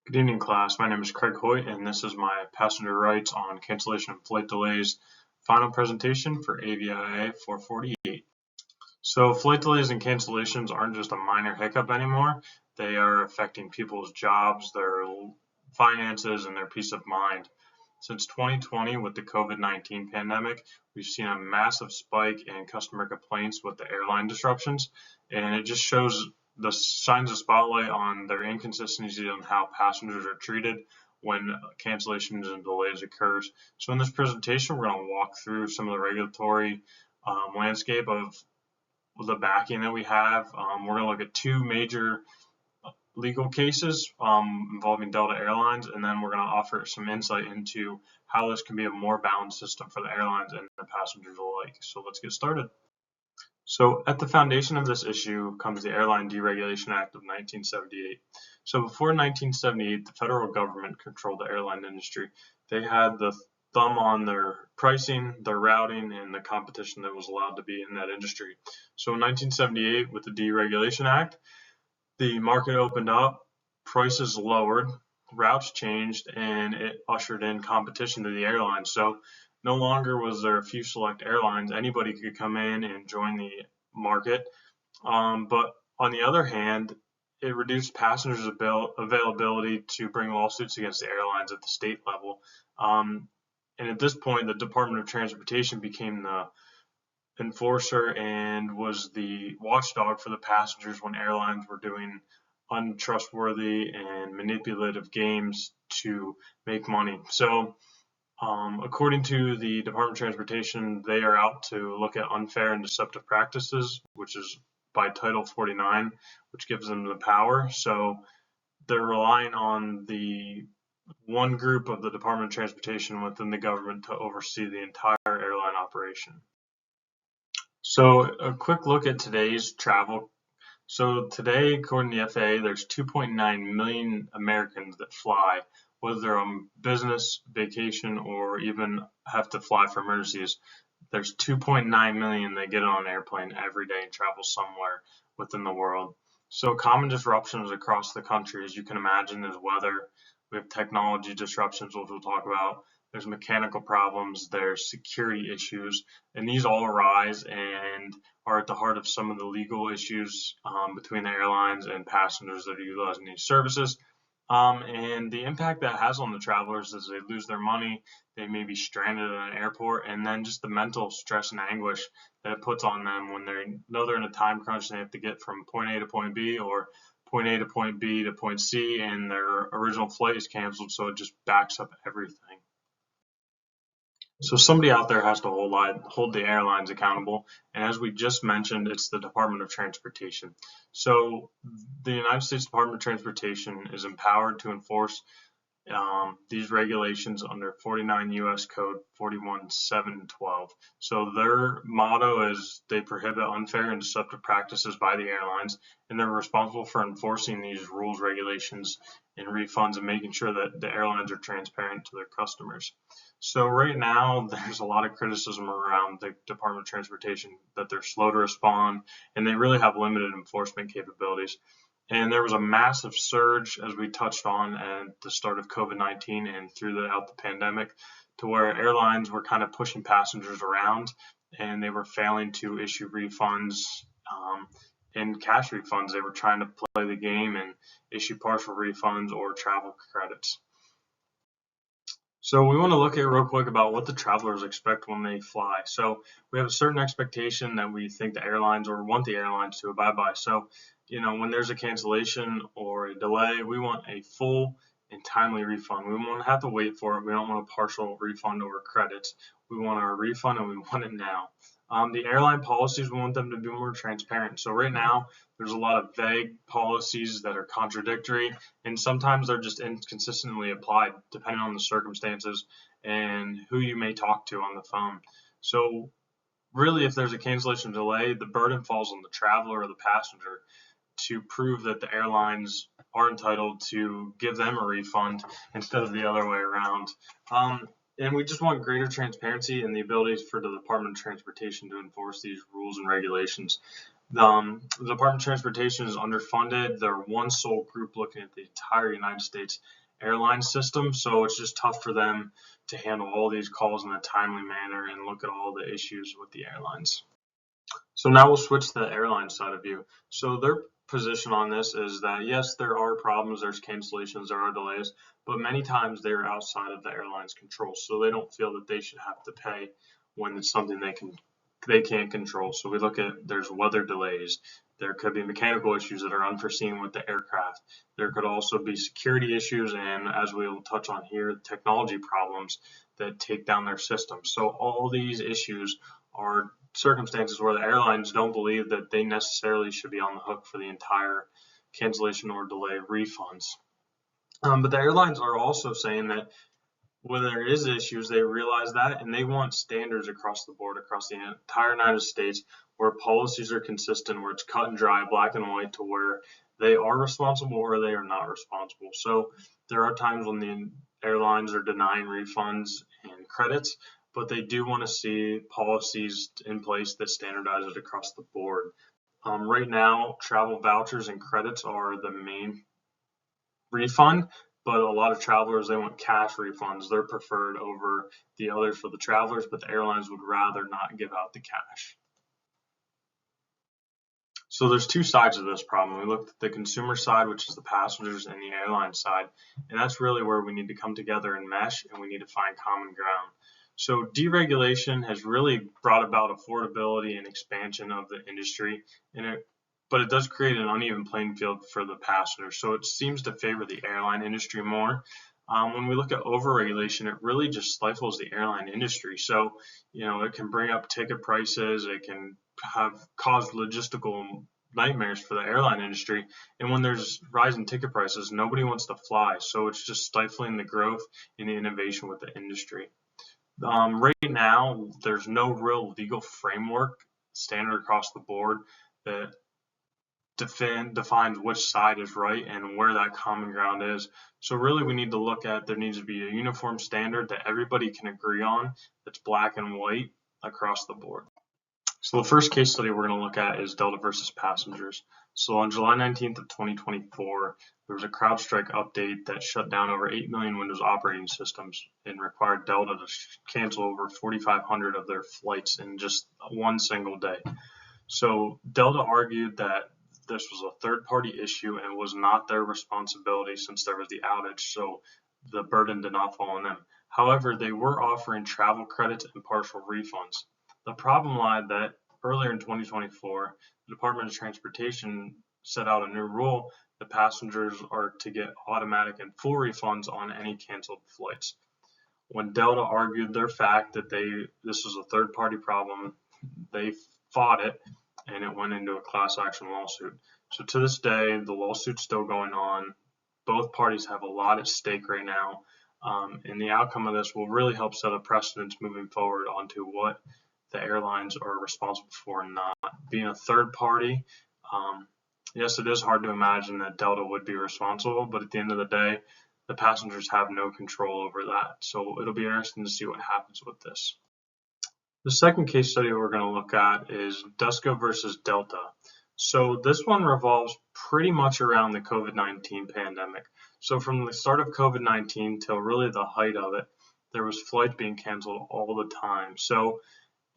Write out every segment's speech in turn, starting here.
Good evening, class. My name is Craig Hoyt, and this is my passenger rights on cancellation and flight delays final presentation for AVIA 448. So flight delays and cancellations aren't just a minor hiccup anymore. They are affecting people's jobs, their finances, and their peace of mind. Since 2020, with the COVID-19 pandemic, we've seen a massive spike in customer complaints with the airline disruptions, and it just shows shines a spotlight on their inconsistencies on how passengers are treated when cancellations and delays occurs. So in this presentation, we're going to walk through some of the regulatory landscape of the backing that we have. We're going to look at two major legal cases involving Delta Airlines, and then we're going to offer some insight into how this can be a more balanced system for the airlines and the passengers alike. So let's get started. So at the foundation of this issue comes the Airline Deregulation Act of 1978. So before 1978, the federal government controlled the airline industry. They had the thumb on their pricing, their routing, and the competition that was allowed to be in that industry. So in 1978, with the Deregulation Act, the market opened up, prices lowered, routes changed, and it ushered in competition to the airlines. So no longer was there a few select airlines. Anybody could come in and join the market. But on the other hand, it reduced passengers' availability to bring lawsuits against the airlines at the state level. And at this point, the Department of Transportation became the enforcer and was the watchdog for the passengers when airlines were doing untrustworthy and manipulative games to make money. So according to the Department of Transportation, they are out to look at unfair and deceptive practices, which is by Title 49, which gives them the power. So they're relying on the one group of the Department of Transportation within the government to oversee the entire airline operation. So a quick look at today's travel. So today, according to the FAA, there's 2.9 million Americans that fly, whether they're on business, vacation, or even have to fly for emergencies. There's 2.9 million that get on an airplane every day and travel somewhere within the world. So common disruptions across the country, as you can imagine, there's weather, we have technology disruptions, which we'll talk about. There's mechanical problems, there's security issues, and these all arise and are at the heart of some of the legal issues between the airlines and passengers that are utilizing these services. And the impact that has on the travelers is they lose their money, they may be stranded at an airport, and then just the mental stress and anguish that it puts on them when they know they're in a time crunch and they have to get from point A to point B or point A to point B to point C, and their original flight is canceled, so it just backs up everything. So somebody out there has to hold the airlines accountable, and as we just mentioned, it's the Department of Transportation. So the United States Department of Transportation is empowered to enforce these regulations under 49 U.S. Code 41712. So their motto is they prohibit unfair and deceptive practices by the airlines, and they're responsible for enforcing these rules, regulations, and refunds and making sure that the airlines are transparent to their customers. So right now, there's a lot of criticism around the Department of Transportation that they're slow to respond, and they really have limited enforcement capabilities. And there was a massive surge, as we touched on at the start of COVID-19 and throughout the pandemic, to where airlines were kind of pushing passengers around and they were failing to issue refunds and cash refunds. They were trying to play the game and issue partial refunds or travel credits. So we want to look at real quick about what the travelers expect when they fly. So we have a certain expectation that we think the airlines or want the airlines to abide by. So, when there's a cancellation or a delay, we want a full and timely refund. We won't have to wait for it. We don't want a partial refund or credits. We want our refund and we want it now. The airline policies, we want them to be more transparent. So right now, there's a lot of vague policies that are contradictory, and sometimes they're just inconsistently applied depending on the circumstances and who you may talk to on the phone. So really, if there's a cancellation delay, the burden falls on the traveler or the passenger to prove that the airlines are entitled to give them a refund instead of the other way around. And we just want greater transparency and the ability for the Department of Transportation to enforce these rules and regulations. The Department of Transportation is underfunded. They're one sole group looking at the entire United States airline system, so it's just tough for them to handle all these calls in a timely manner and look at all the issues with the airlines. So now we'll switch to the airline side of view. So their position on this is that yes, there are problems, there's cancellations, there are delays, but many times they're outside of the airline's control. So they don't feel that they should have to pay when it's something they can't control. So we look at there's weather delays, there could be mechanical issues that are unforeseen with the aircraft. There could also be security issues, and as we will touch on here, technology problems that take down their system. So all these issues are circumstances where the airlines don't believe that they necessarily should be on the hook for the entire cancellation or delay refunds. But the airlines are also saying that when there is issues, they realize that, and they want standards across the board, across the entire United States, where policies are consistent, where it's cut and dry, black and white, to where they are responsible or they are not responsible. So there are times when the airlines are denying refunds and credits, but they do want to see policies in place that standardize it across the board. Right now, travel vouchers and credits are the main refund, but a lot of travelers, they want cash refunds. They're preferred over the others for the travelers, but the airlines would rather not give out the cash. So there's two sides of this problem. We looked at the consumer side, which is the passengers, and the airline side, and that's really where we need to come together and mesh, and we need to find common ground. So deregulation has really brought about affordability and expansion of the industry, but it does create an uneven playing field for the passengers. So it seems to favor the airline industry more. When we look at overregulation, it really just stifles the airline industry. So, it can bring up ticket prices, it can cause logistical nightmares for the airline industry. And when there's rising ticket prices, nobody wants to fly. So it's just stifling the growth and the innovation with the industry. Right now, there's no real legal framework standard across the board that defines which side is right and where that common ground is. So really we need to look at, there needs to be a uniform standard that everybody can agree on, that's black and white across the board. So the first case study we're going to look at is Delta versus passengers. So on July 19th of 2024, there was a CrowdStrike update that shut down over 8 million Windows operating systems and required Delta to cancel over 4,500 of their flights in just one single day. So Delta argued that this was a third-party issue and was not their responsibility since there was the outage, so the burden did not fall on them. However, they were offering travel credits and partial refunds. The problem lied that earlier in 2024, the Department of Transportation set out a new rule that passengers are to get automatic and full refunds on any canceled flights. When Delta argued their fact that this was a third-party problem, they fought it, and it went into a class action lawsuit. So to this day, the lawsuit's still going on. Both parties have a lot at stake right now, and the outcome of this will really help set a precedent moving forward onto what the airlines are responsible for and not. Being a third party, yes, it is hard to imagine that Delta would be responsible, but at the end of the day, the passengers have no control over that. So it'll be interesting to see what happens with this. The second case study we're going to look at is Dusko versus Delta. So this one revolves pretty much around the COVID-19 pandemic. So from the start of COVID-19 till really the height of it, there was flights being canceled all the time. So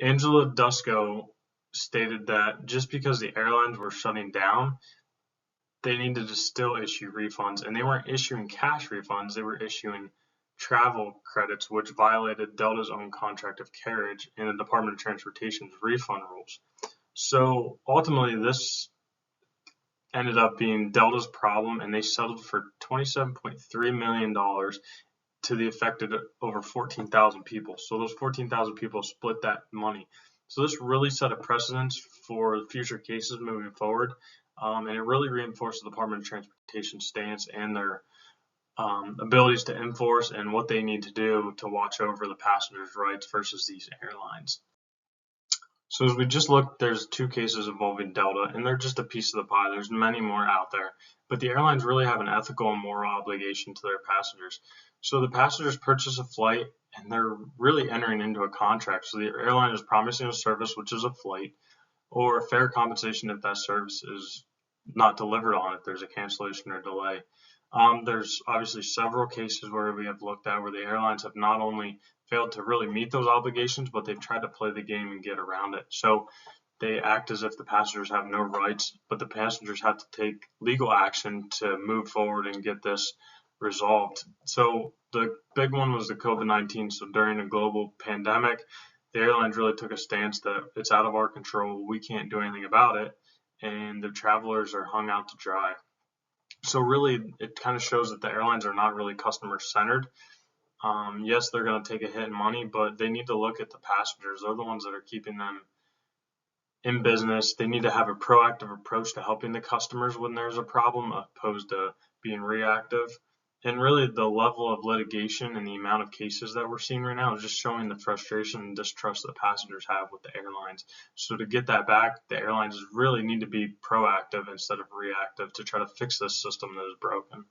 Angela Dusko stated that just because the airlines were shutting down, they needed to still issue refunds, and they weren't issuing cash refunds, they were issuing travel credits, which violated Delta's own contract of carriage and the Department of Transportation's refund rules. So ultimately, this ended up being Delta's problem, and they settled for $27.3 million to the affected over 14,000 people. So those 14,000 people split that money. So this really set a precedence for future cases moving forward, and it really reinforced the Department of Transportation stance and their abilities to enforce and what they need to do to watch over the passengers' rights versus these airlines. So as we just looked, there's two cases involving Delta, and they're just a piece of the pie. There's many more out there, but the airlines really have an ethical and moral obligation to their passengers. So the passengers purchase a flight, and they're really entering into a contract. So the airline is promising a service, which is a flight. or fair compensation if that service is not delivered on, if there's a cancellation or delay. There's obviously several cases where we have looked at where the airlines have not only failed to really meet those obligations, but they've tried to play the game and get around it. So they act as if the passengers have no rights, but the passengers have to take legal action to move forward and get this resolved. So the big one was the COVID-19. So during a global pandemic, the airlines really took a stance that it's out of our control. We can't do anything about it. And the travelers are hung out to dry. So really, it kind of shows that the airlines are not really customer centered. Yes, they're going to take a hit in money, but they need to look at the passengers. They're the ones that are keeping them in business. They need to have a proactive approach to helping the customers when there's a problem, opposed to being reactive. And really, the level of litigation and the amount of cases that we're seeing right now is just showing the frustration and distrust that passengers have with the airlines. So to get that back, the airlines really need to be proactive instead of reactive to try to fix this system that is broken.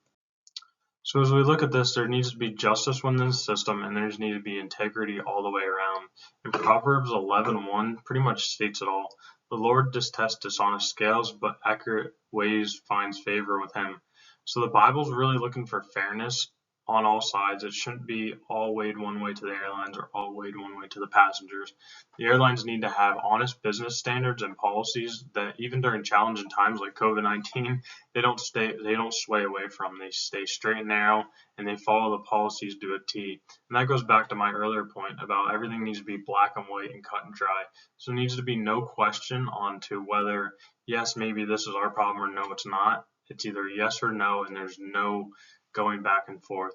So as we look at this, there needs to be justice within the system, and there needs to be integrity all the way around. And Proverbs 11:1 pretty much states it all. The Lord detests dishonest scales, but accurate ways finds favor with him. So the Bible's really looking for fairness on all sides. It shouldn't be all weighed one way to the airlines or all weighed one way to the passengers. The airlines need to have honest business standards and policies that even during challenging times like COVID-19, they don't sway away from. They stay straight and narrow, and they follow the policies to a T. And that goes back to my earlier point about everything needs to be black and white and cut and dry. So there needs to be no question on to whether, yes, maybe this is our problem, or no, it's not. It's either yes or no, and there's no going back and forth.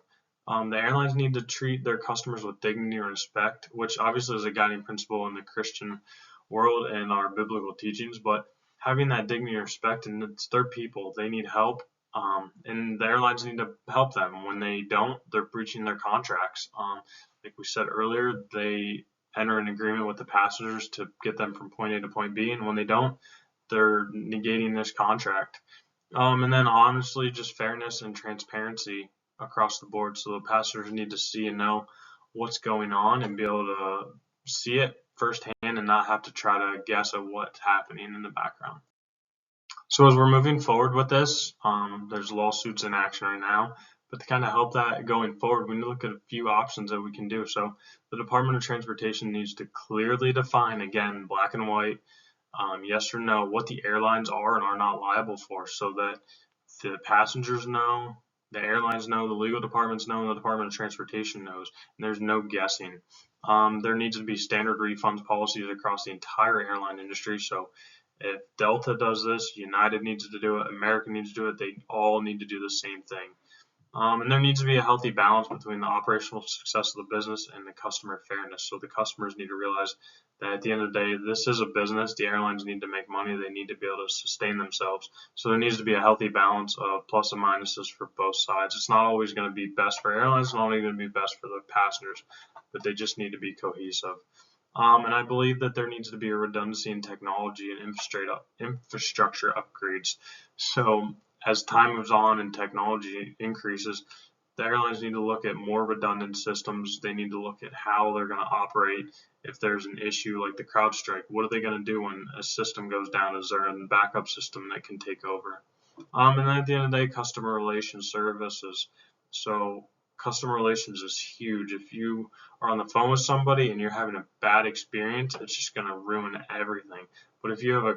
The airlines need to treat their customers with dignity and respect, which obviously is a guiding principle in the Christian world and our biblical teachings. But having that dignity and respect, and it's their people, they need help, and the airlines need to help them. When they don't, they're breaching their contracts. Like we said earlier, they enter an agreement with the passengers to get them from point A to point B, and when they don't, they're negating this contract. And then honestly, just fairness and transparency across the board. So the passengers need to see and know what's going on and be able to see it firsthand and not have to try to guess at what's happening in the background. So as we're moving forward with this, there's lawsuits in action right now. But to kind of help that going forward, we need to look at a few options that we can do. So the Department of Transportation needs to clearly define, again, black and white, yes or no, what the airlines are and are not liable for, so that the passengers know, the airlines know, the legal departments know, and the Department of Transportation knows, and there's no guessing. There needs to be standard refunds policies across the entire airline industry. So if Delta does this, United needs to do it, American needs to do it, they all need to do the same thing. And there needs to be a healthy balance between the operational success of the business and the customer fairness. So the customers need to realize that at the end of the day, this is a business. The airlines need to make money. They need to be able to sustain themselves. So there needs to be a healthy balance of plus and minuses for both sides. It's not always going to be best for airlines. It's not only going to be best for the passengers, but they just need to be cohesive. And I believe that there needs to be a redundancy in technology and infrastructure upgrades. So as time moves on and technology increases, the airlines need to look at more redundant systems. They need to look at how they're going to operate if there's an issue like the CrowdStrike. What are they going to do when a system goes down? Is there a backup system that can take over? And then at the end of the day, customer relations services. So customer relations is huge. If you are on the phone with somebody and you're having a bad experience, it's just going to ruin everything. But if you have a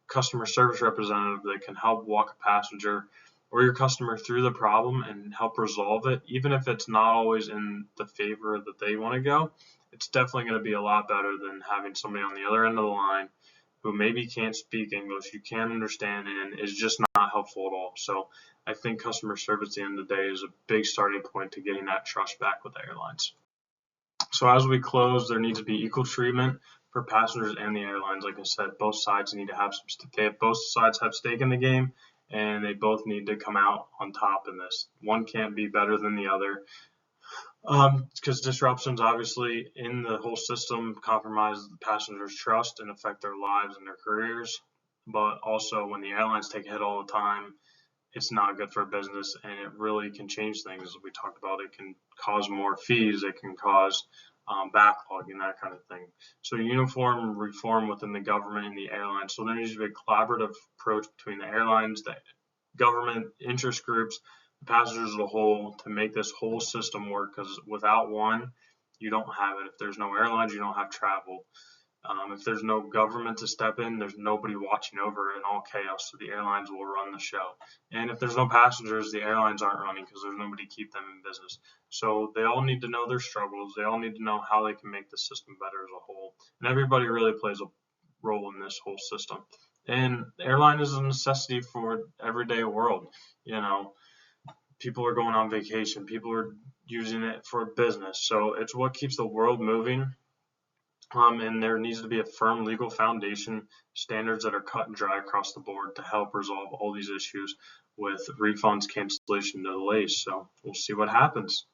customer service representative that can help walk a passenger or your customer through the problem and help resolve it, even if it's not always in the favor that they want to go, it's definitely going to be a lot better than having somebody on the other end of the line who maybe can't speak English, you can't understand, and is just not helpful at all. So I think customer service at the end of the day is a big starting point to getting that trust back with the airlines. So as we close, there needs to be equal treatment for passengers and the airlines. Like I said, both sides need to have both sides have stake in the game, and they both need to come out on top in this. One can't be better than the other. Because disruptions obviously in the whole system compromise the passengers' trust and affect their lives and their careers. But also when the airlines take a hit all the time, it's not good for business, and it really can change things. As we talked about, it can cause more fees, it can cause backlog and that kind of thing. So uniform reform within the government and the airlines. So there needs to be a collaborative approach between the airlines, the government, interest groups, the passengers as a whole, to make this whole system work, because without one, you don't have it. If there's no airlines, you don't have travel. If there's no government to step in, there's nobody watching over it, and all chaos, so the airlines will run the show. And if there's no passengers, the airlines aren't running because there's nobody to keep them in business. So they all need to know their struggles. They all need to know how they can make the system better as a whole. And everybody really plays a role in this whole system. And airline is a necessity for everyday world. You know, people are going on vacation. People are using it for business. So it's what keeps the world moving. And there needs to be a firm legal foundation, standards that are cut and dry across the board to help resolve all these issues with refunds, cancellation, delays. So we'll see what happens.